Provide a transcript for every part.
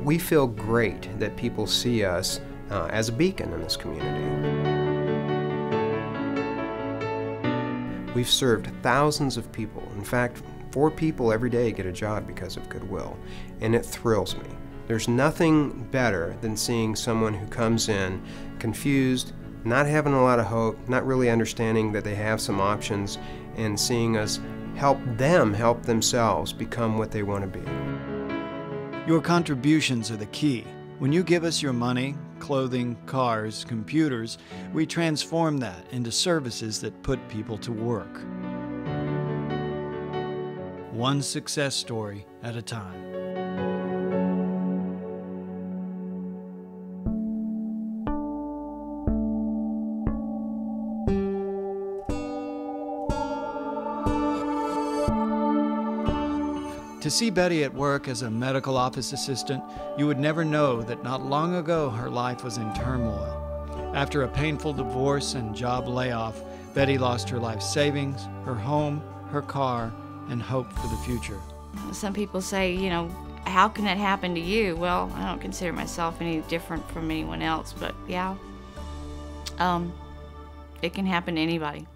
We feel great that people see us as a beacon in this community. We've served thousands of people. In fact, 4 people every day get a job because of Goodwill, and it thrills me. There's nothing better than seeing someone who comes in confused, not having a lot of hope, not really understanding that they have some options, and seeing us help them help themselves become what they want to be. Your contributions are the key. When you give us your money, clothing, cars, computers, we transform that into services that put people to work. One success story at a time. To see Betty at work as a medical office assistant, you would never know that not long ago her life was in turmoil. After a painful divorce and job layoff, Betty lost her life savings, her home, her car, and hope for the future. Some people say, you know, how can that happen to you? Well, I don't consider myself any different from anyone else, but yeah, it can happen to anybody.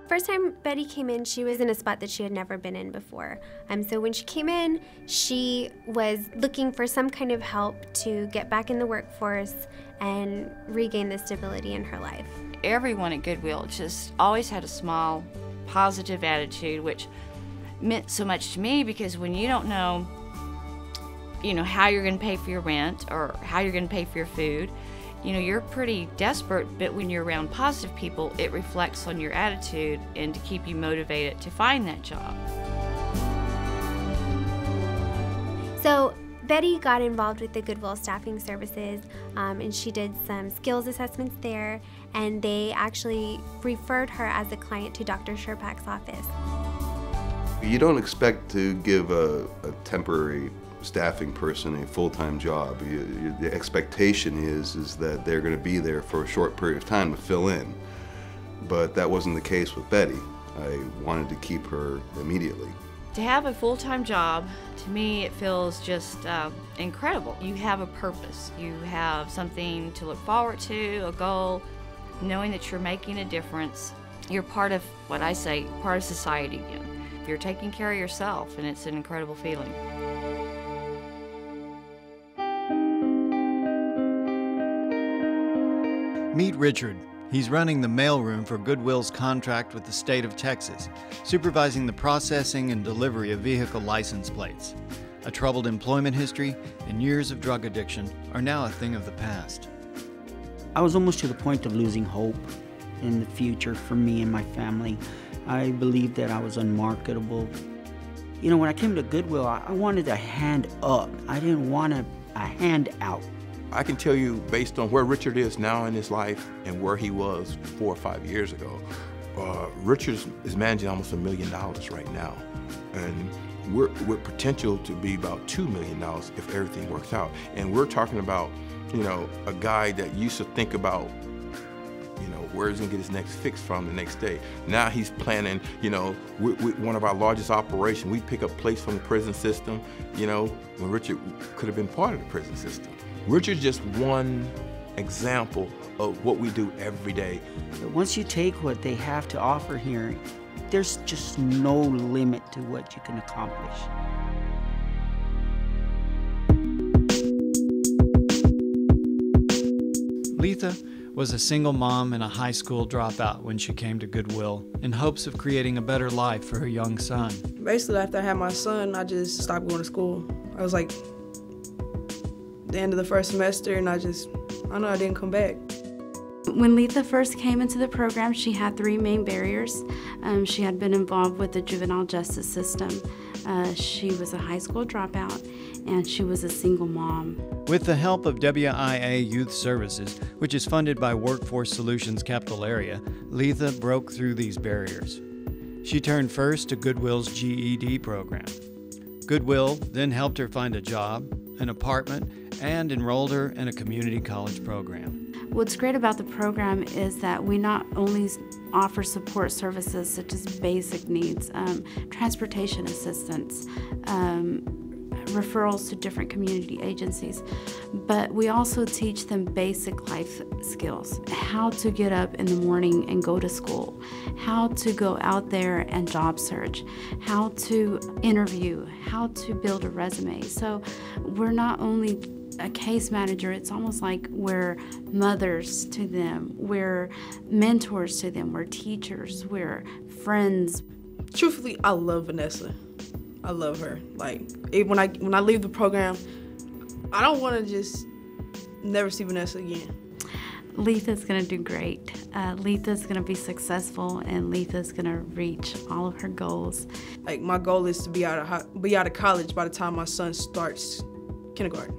First time Betty came in, she was in a spot that she had never been in before. So when she came in, she was looking for some kind of help to get back in the workforce and regain the stability in her life. Everyone at Goodwill just always had a small, positive attitude, which meant so much to me, because when you don't know, how you're going to pay for your rent or how you're going to pay for your food, you're pretty desperate, but when you're around positive people, it reflects on your attitude and to keep you motivated to find that job. So Betty got involved with the Goodwill Staffing Services, and she did some skills assessments there, and they actually referred her as a client to Dr. Sherpak's office. You don't expect to give a temporary staffing person a full-time job. The expectation is that they're going to be there for a short period of time to fill in. But that wasn't the case with Betty. I wanted to keep her immediately. To have a full-time job, to me, it feels just incredible. You have a purpose. You have something to look forward to, a goal, knowing that you're making a difference. You're part of, what I say, part of society again. You're taking care of yourself, and it's an incredible feeling. Meet Richard. He's running the mailroom for Goodwill's contract with the state of Texas, supervising the processing and delivery of vehicle license plates. A troubled employment history and years of drug addiction are now a thing of the past. I was almost to the point of losing hope in the future for me and my family. I believed that I was unmarketable. When I came to Goodwill, I wanted a hand up. I didn't want a hand out. I can tell you, based on where Richard is now in his life and where he was 4 or 5 years ago, Richard is managing almost $1 million right now. And we're with potential to be about $2 million if everything works out. And we're talking about, a guy that used to think about, where he's gonna get his next fix from the next day. Now he's planning, one of our largest operations. We pick up plates from the prison system, when Richard could have been part of the prison system. Richard's just one example of what we do every day. Once you take what they have to offer here, there's just no limit to what you can accomplish. Letha was a single mom and a high school dropout when she came to Goodwill in hopes of creating a better life for her young son. Basically, after I had my son, I just stopped going to school. I was like, the end of the first semester, and I didn't come back. When Letha first came into the program, she had 3 main barriers. She had been involved with the juvenile justice system. She was a high school dropout, and she was a single mom. With the help of WIA Youth Services, which is funded by Workforce Solutions Capital Area, Letha broke through these barriers. She turned first to Goodwill's GED program. Goodwill then helped her find a job, an apartment, and enrolled her in a community college program. What's great about the program is that we not only offer support services such as basic needs, transportation assistance, referrals to different community agencies. But we also teach them basic life skills, how to get up in the morning and go to school, how to go out there and job search, how to interview, how to build a resume. So we're not only a case manager, it's almost like we're mothers to them, we're mentors to them, we're teachers, we're friends. Truthfully, I love Vanessa. I love her. Like, when I leave the program, I don't want to just never see Vanessa again. Letha's gonna do great. Letha's gonna be successful, and Letha's gonna reach all of her goals. Like, my goal is to be out of college by the time my son starts kindergarten.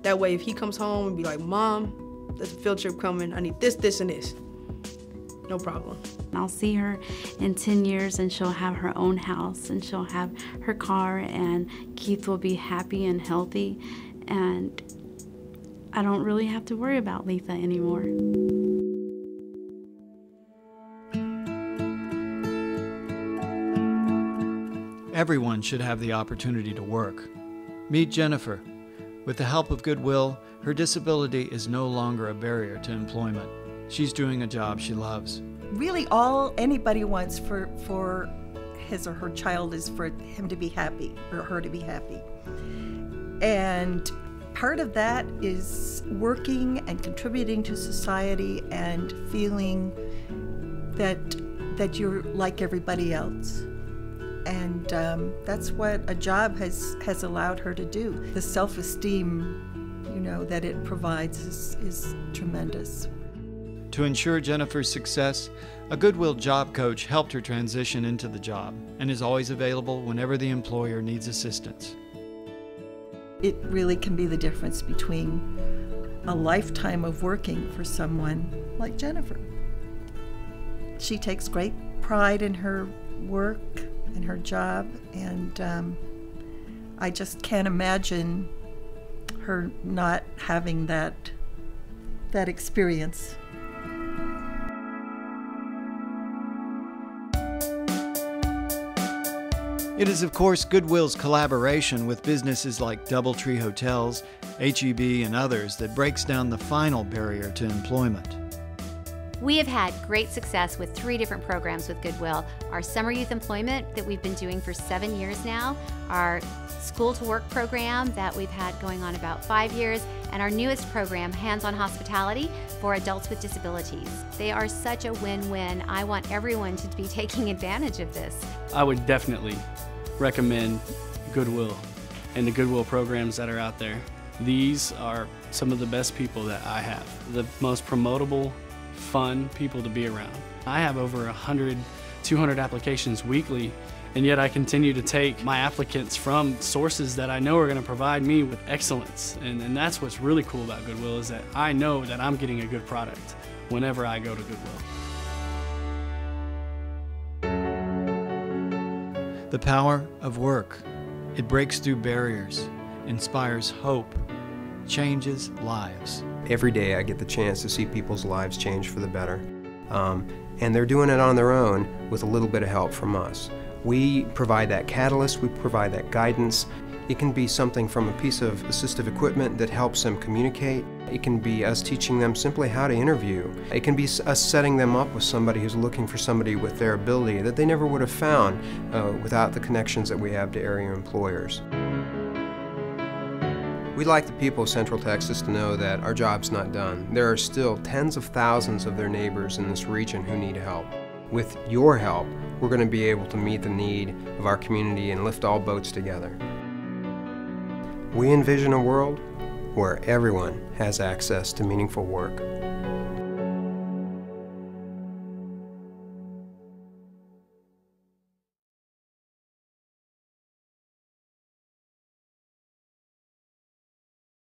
That way, if he comes home and be like, Mom, there's a field trip coming, I need this, this, and this, no problem. I'll see her in 10 years and she'll have her own house and she'll have her car, and Keith will be happy and healthy, and I don't really have to worry about Letha anymore. Everyone should have the opportunity to work. Meet Jennifer. With the help of Goodwill, her disability is no longer a barrier to employment. She's doing a job she loves. Really, all anybody wants for his or her child is for him to be happy, or her to be happy. And part of that is working and contributing to society and feeling that you're like everybody else. And that's what a job has allowed her to do. The self-esteem, that it provides is tremendous. To ensure Jennifer's success, a Goodwill job coach helped her transition into the job and is always available whenever the employer needs assistance. It really can be the difference between a lifetime of working for someone like Jennifer. She takes great pride in her work and her job, and I just can't imagine her not having that experience. It is, of course, Goodwill's collaboration with businesses like DoubleTree Hotels, H-E-B, and others that breaks down the final barrier to employment. We have had great success with 3 different programs with Goodwill. Our summer youth employment that we've been doing for 7 years now, our school to work program that we've had going on about 5 years, and our newest program, Hands-on Hospitality, for adults with disabilities. They are such a win-win. I want everyone to be taking advantage of this. I would definitely recommend Goodwill and the Goodwill programs that are out there. These are some of the best people that I have, the most promotable, fun people to be around. I have over 100, 200 applications weekly, and yet I continue to take my applicants from sources that I know are going to provide me with excellence. And that's what's really cool about Goodwill, is that I know that I'm getting a good product whenever I go to Goodwill. The power of work. It breaks through barriers, inspires hope, changes lives. Every day I get the chance to see people's lives change for the better. And they're doing it on their own with a little bit of help from us. We provide that catalyst, we provide that guidance. It can be something from a piece of assistive equipment that helps them communicate. It can be us teaching them simply how to interview. It can be us setting them up with somebody who's looking for somebody with their ability that they never would have found without the connections that we have to area employers. We'd like the people of Central Texas to know that our job's not done. There are still tens of thousands of their neighbors in this region who need help. With your help, we're going to be able to meet the need of our community and lift all boats together. We envision a world where everyone has access to meaningful work.